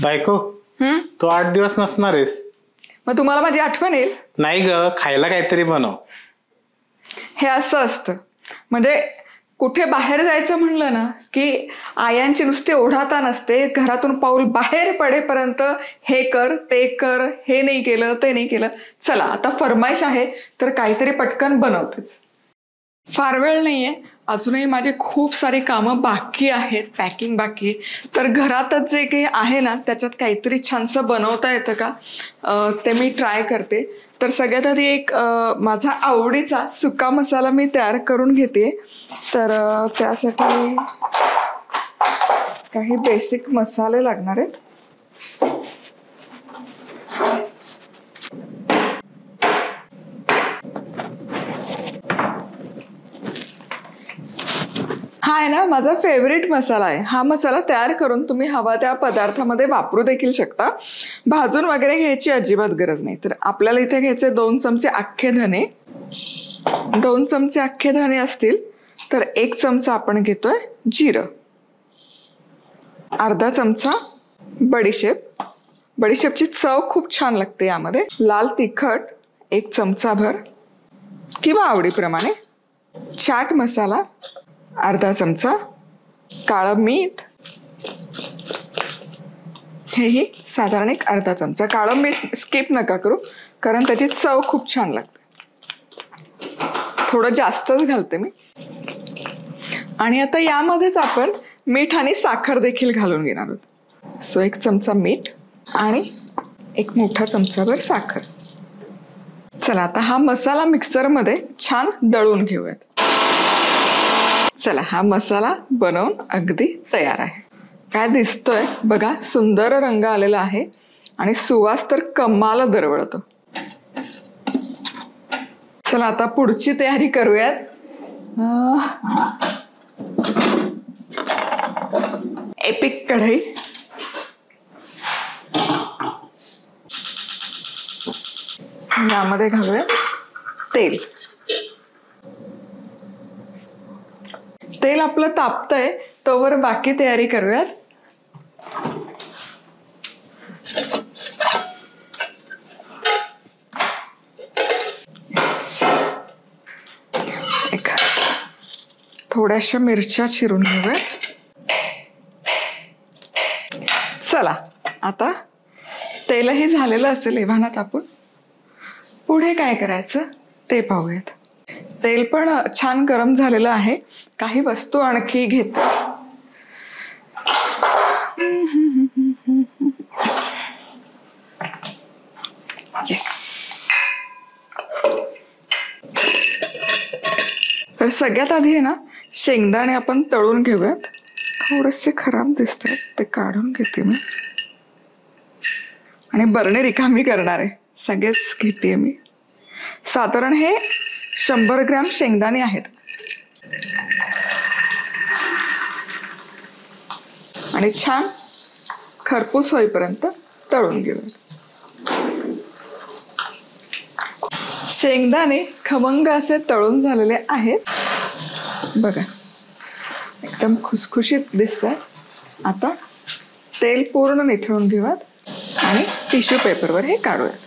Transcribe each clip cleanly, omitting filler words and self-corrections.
बायको, तू 8 दिवस नसणार आहेस. मग तुम्हाला माझी आठवण येईल. नाही ग, खायला काहीतरी बनव. हे असं असतं, म्हणजे कुठे बाहेर जायचं म्हणलं ना की आयांची नुसती ओढाताण असते. घरातून पाऊल बाहेर पडेपर्यंत हे कर ते कर, हे नाही केलं ते नाही केलं. चला आता फरमाईश आहे तर काहीतरी पटकन बनवतेच. फार वेळ नाहीये, अजूनही माझे खूप सारी कामं बाकी आहेत, पॅकिंग बाकी आहे. तर घरातच जे काही आहे ना त्याच्यात काहीतरी छानसं बनवता येतं का ते मी ट्राय करते. तर सगळ्यात आधी एक माझा आवडीचा सुका मसाला मी तयार करून घेते. तर त्यासाठी काही बेसिक मसाले लागणार आहेत. हा आहे ना माझा फेवरेट मसाला आहे. हा मसाला तयार करून तुम्ही हवा त्या पदार्थामध्ये वापरू देखील शकता. भाजून वगैरे घ्यायची अजिबात गरज नाही. तर आपल्याला इथे घ्यायचे 2 चमचे अख्खे धने. 2 चमचे अख्खे धने असतील तर 1 चमचा आपण घेतोय जिरं. अर्धा चमचा बडीशेप. बडीशेपची चव खूप छान लागते यामध्ये. लाल तिखट 1 चमचा भर किंवा आवडीप्रमाणे. चाट मसाला अर्धा चमचा. काळं मीठ हेही साधारण एक अर्धा चमचा. काळं मीठ स्किप नका करू कारण त्याची चव खूप छान लागते. थोडं जास्तच घालते मी. आणि आता यामध्येच आपण मीठ आणि साखर देखील घालून घेणार आहोत. सो 1 चमचा मीठ आणि 1 मोठा चमचाभर साखर. चला आता हा मसाला मिक्सरमध्ये छान दळून घेऊयात. चला हा मसाला बनवून अगदी तयार आहे. काय दिसतोय बघा, सुंदर रंग आलेला आहे आणि सुवास तर कमाल दरवळतो. चला आता पुढची तयारी करूयात. एपिक कढई. यामध्ये घालूया तेल. तेल आपलं तापतंय तोवर बाकी तयारी करूयात. थोड्याशा मिरच्या चिरून घेऊयात. चला आता तेलही झालेलं असेल एव्हानात आपण पुढे काय करायचं ते पाहूयात. तेल पण छान गरम झालेलं आहे. काही वस्तू आणखी घेते. येस. तर सगळ्यात आधी आहे ना शेंगदाणे आपण तळून घेऊयात. थोडेसे खराब दिसतात ते काढून घेते मी आणि बरणी रिकामी करणार आहे. सगळेच घेते मी. साधारण हे 100 ग्रॅम शेंगदाणे आहेत. आणि छान खरपूस होईपर्यंत तळून घेऊयात. शेंगदाणे खमंग असे तळून झालेले आहेत बघा, एकदम खुसखुशीत दिसतात. आता तेल पूर्ण निथळून घेऊयात आणि टिश्यू पेपरवर हे काढूयात.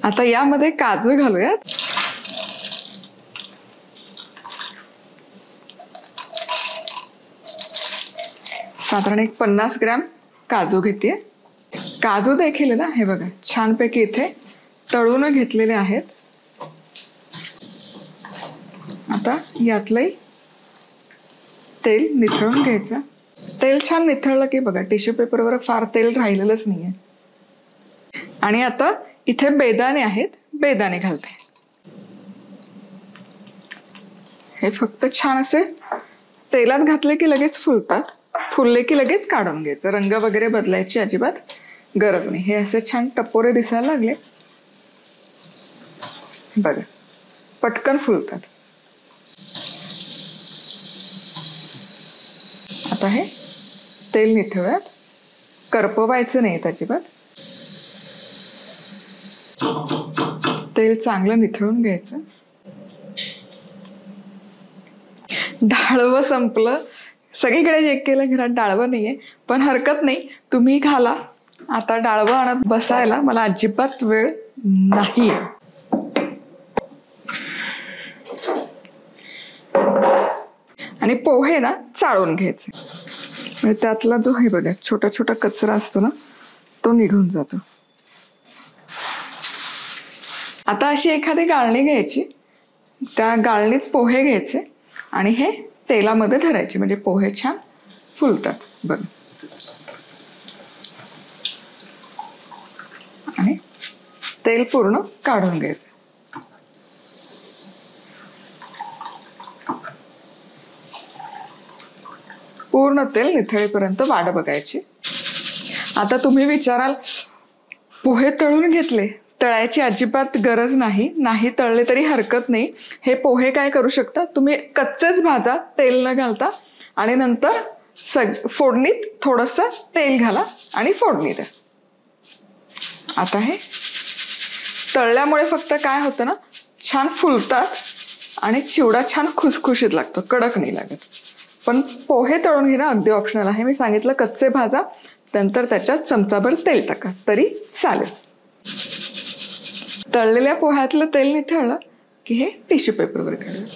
आता यामध्ये काजू घालूयात. साधारण एक 50 ग्रॅम काजू घेते. काजू देखील ना हे बघा छानपैकी इथे तळून घेतलेले आहेत. आता यातलंही तेल निथळून घ्यायचं. तेल छान निथळलं की बघा टिश्यू पेपरवर फार तेल राहिलेलंच नाहीये. आणि आता इथे बेदाणे आहेत, बेदाणे घालते. हे फक्त छान असे तेलात घातले की लगेच फुलतात. फुलले की लगेच काढून घ्यायचं. रंग वगैरे बदलायची अजिबात गरज नाही. हे असे छान टपोरे दिसायला लागले बघा, पटकन फुलतात. आता हे तेल निथळूयात. करपवायचं नाही अजिबात. तेल चांगलं निथळून घ्यायचं. ढाळवं संपलं. सगळीकडे चेक केलं, घरात डाळवं नाहीये, पण हरकत नाही, तुम्ही घाला. आता डाळवं आणत बसायला मला अजिबात वेळ नाहीये. आणि पोहे ना चाळून घ्यायचे, म्हणजे त्यातला जो हे बघा छोटा छोटा कचरा असतो ना तो निघून जातो. आता अशी एखादी गाळणी घ्यायची, त्या गाळणीत पोहे घ्यायचे आणि हे तेलामध्ये धरायचे, म्हणजे पोहे छान फुलतात बघ. आणि तेल पूर्ण काढून घ्यायचं. पूर्ण तेल निथळेपर्यंत वाट बघायची. आता तुम्ही विचाराल, पोहे तळून घेतले, तळायची अजिबात गरज नाही, नाही तळले तरी हरकत नाही. हे पोहे काय करू शकता तुम्ही, कच्चेच भाजा तेल न घालता आणि नंतर फोडणीत थोडंसं तेल घाला आणि फोडणी द्या. आता हे तळल्यामुळे फक्त काय होतं ना, छान फुलतात आणि चिवडा छान खुसखुशीत लागतो, कडक नाही लागत. पण पोहे तळून घेणं अगदी ऑप्शनल आहे. मी सांगितलं कच्चे भाजा, नंतर त्याच्यात चमचाभर तेल टाका तरी चालेल. तळलेल्या पोह्यातलं तेल निथळलं की हे टिश्यू पेपरवर काढूया.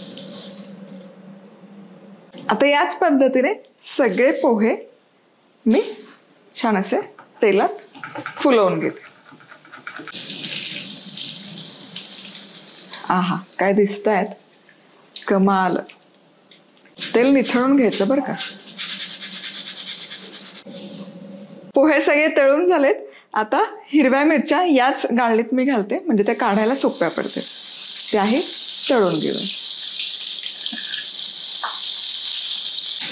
आता याच पद्धतीने सगळे पोहे मी छान असे तेलात फुलवून घेते. आहा, काय दिसतायत, कमाल. तेल निथळून घ्यायचं बरं का. पोहे सगळे तळून झालेत. आता हिरव्या मिरच्या याच गाळणीत मी घालते, म्हणजे त्या काढायला सोप्या पडते. त्याही तळून घेऊया.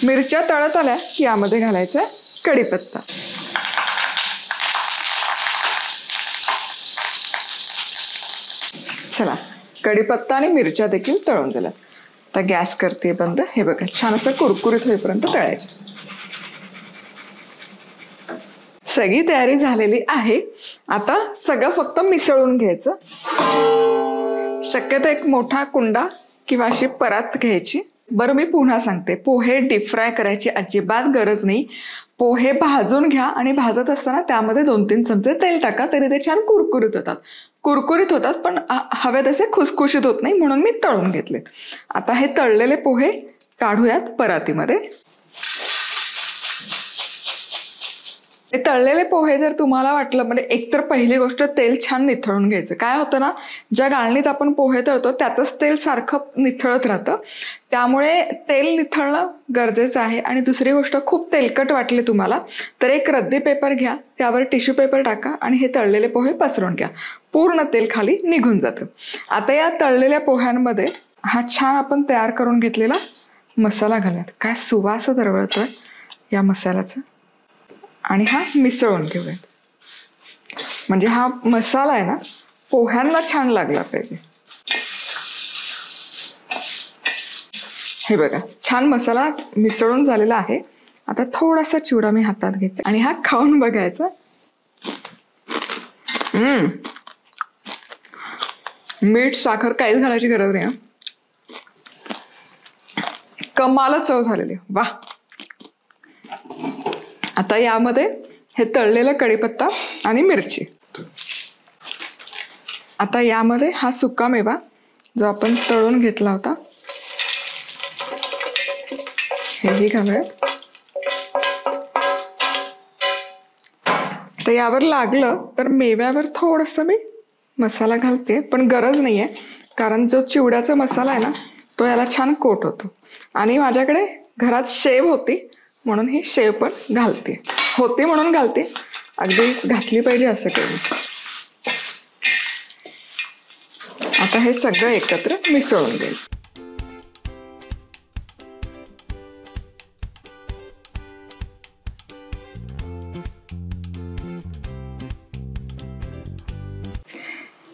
मिरच्या तळत आल्या की यामध्ये घालायचा कढीपत्ता. चला, कढीपत्ता आणि मिरच्या देखील तळून दिल्यात. आता गॅस करते बंद. हे बघा छान असं कुरकुरीत होईपर्यंत तळायचे. सगळी तयारी झालेली आहे. आता सगळं फक्त मिसळून घ्यायचं. शक्यतो एक मोठा कुंडा किंवा अशी परात घ्यायची. बरं, मी पुन्हा सांगते, पोहे डीप फ्राय करायची अजिबात गरज नाही. पोहे भाजून घ्या आणि भाजत असताना त्यामध्ये 2-3 चमचे तेल टाका, तरी ते छान कुरकुरीत होतात. पण हवे तसे खुसखुशीत होत नाही, म्हणून मी तळून घेतलेत. आता हे तळलेले पोहे काढूयात परातीमध्ये. हे तळलेले पोहे जर तुम्हाला वाटलं, म्हणजे एकतर पहिली गोष्ट तेल छान निथळून घ्यायचं. काय होतं ना, ज्या गाळणीत आपण पोहे तळतो त्याचंच तेल सारखं निथळत राहतं, त्यामुळे तेल निथळणं गरजेचं आहे. आणि दुसरी गोष्ट, खूप तेलकट वाटले तुम्हाला तर एक रद्दी पेपर घ्या, त्यावर टिश्यू पेपर टाका आणि हे तळलेले पोहे पसरून घ्या, पूर्ण तेल खाली निघून जातं. आता या तळलेल्या पोह्यांमध्ये हा छान आपण तयार करून घेतलेला मसाला घालूयात. काय सुवास दरवळतोय या मसाल्याचा. आणि हा मिसळून घेऊयात, म्हणजे हा मसाला आहे ना पोह्यांना छान लागला पाहिजे. हे बघा छान मसाला मिसळून झालेला आहे. आता थोडासा चिवडा मी हातात घेते आणि हा खाऊन बघायचा. मीठ साखर काहीच घालायची गरज नाही. कमालच चव झालेली, वा. आता यामध्ये हे तळलेला कढीपत्ता आणि मिरची. आता यामध्ये हा सुका मेवा जो आपण तळून घेतला होता हेही घालूया. तर यावर लागलं तर मेव्यावर थोडंसं मी मसाला घालते, पण गरज नाहीये, कारण जो चिवड्याचा मसाला आहे ना तो याला छान कोट होतो. आणि माझ्याकडे घरात शेव होती म्हणून ही शेव पण घालते. होती म्हणून घालते, अगदी घातली पाहिजे असं काही. आता हे सगळं एकत्र मिसळून देईल.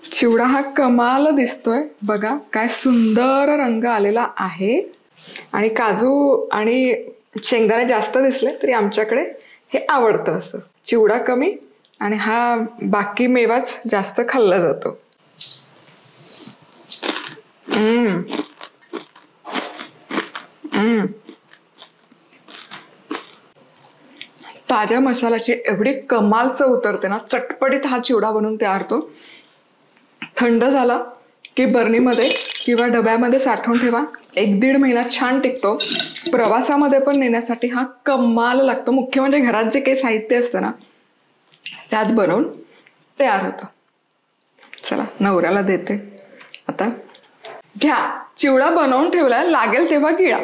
चिवडा हा कमाल दिसतोय बघा, काय सुंदर रंग आलेला आहे. आणि काजू आणि शेंगदाणे जास्त दिसले तरी आमच्याकडे हे आवडतं असं. चिवडा कमी आणि हा बाकी मेवाच जास्त खाल्ला जातो. ताज्या मसाल्याची एवढी कमाल चव उतरते ना, चटपटीत हा चिवडा बनवून तयार होतो. थंड झाला की बरणीमध्ये किंवा डब्यामध्ये साठवून ठेवा. 1-1.5 महिना छान टिकतो. प्रवासामध्ये पण नेण्यासाठी हा कमाल लागतो. मुख्य म्हणजे घरात जे काही साहित्य असतं ना त्यात बनवून तयार होतं. चला नवऱ्याला देते. आता घ्या, चिवडा बनवून ठेवलाय, लागेल तेव्हा गिळा.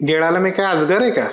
गिळाला मी काय अजगर आहे का?